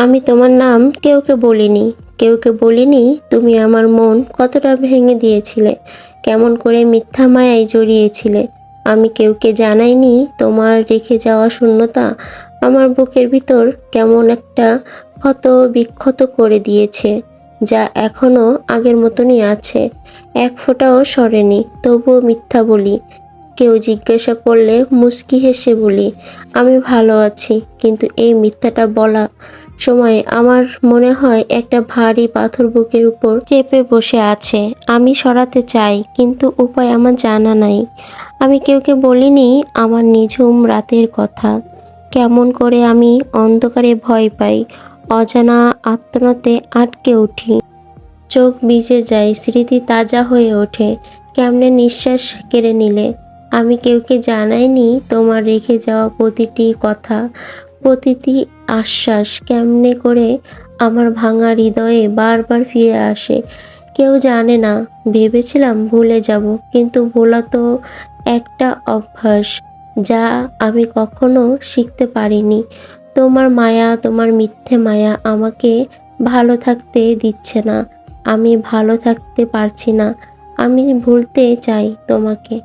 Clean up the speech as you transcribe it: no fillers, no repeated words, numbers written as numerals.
আমি তোমার নাম কেউকে বলিনি। কেউকে বলিনি তুমি আমার মন কতটা ভেঙে দিয়েছিলে, কেমন করে মিথ্যা মায়ায় জড়িয়েছিলে। আমি কেউকে জানাইনি তোমার রেখে যাওয়া শূন্যতা আমার বুকের ভিতর কেমন একটা ক্ষত বিক্ষত করে দিয়েছে, যা এখনো আগের মতনই আছে, এক ফোঁটাও সরেনি। তবুও মিথ্যা বলি। কেউ জিজ্ঞাসা করলে মুচকি হেসে বলি আমি ভালো আছি, কিন্তু এই মিথ্যাটা বলা সময় আমার মনে হয় একটা ভারী পাথর বুকের উপর চেপে বসে আছে। আমি সরাতে চাই, কিন্তু উপায় আমার জানা নাই। আমি কেউকে বলিনি আমার নিঝুম রাতের কথা, কেমন করে আমি অন্ধকারে ভয় পাই, অজানা আত্মনাতে আটকে উঠি, চোখ ভিজে যায়, স্মৃতি তাজা হয়ে ওঠে। কেমনে নিঃশ্বাস কেড়ে নিলে। আমি কেউকে জানাইনি তোমার রেখে যাওয়া প্রতিটি কথা, প্রতিটি আশ্বাস কেমনে করে আমার ভাঙা হৃদয়ে বারবার ফিরে আসে। কেউ জানে না। ভেবেছিলাম ভুলে যাব, কিন্তু ভোলা তো একটা অভ্যাস, যা আমি কখনো শিখতে পারিনি। তোমার মায়া, তোমার মিথ্যে মায়া আমাকে ভালো থাকতে দিচ্ছে না। আমি ভালো থাকতে পারছি না। আমি ভুলতে চাই তোমাকে।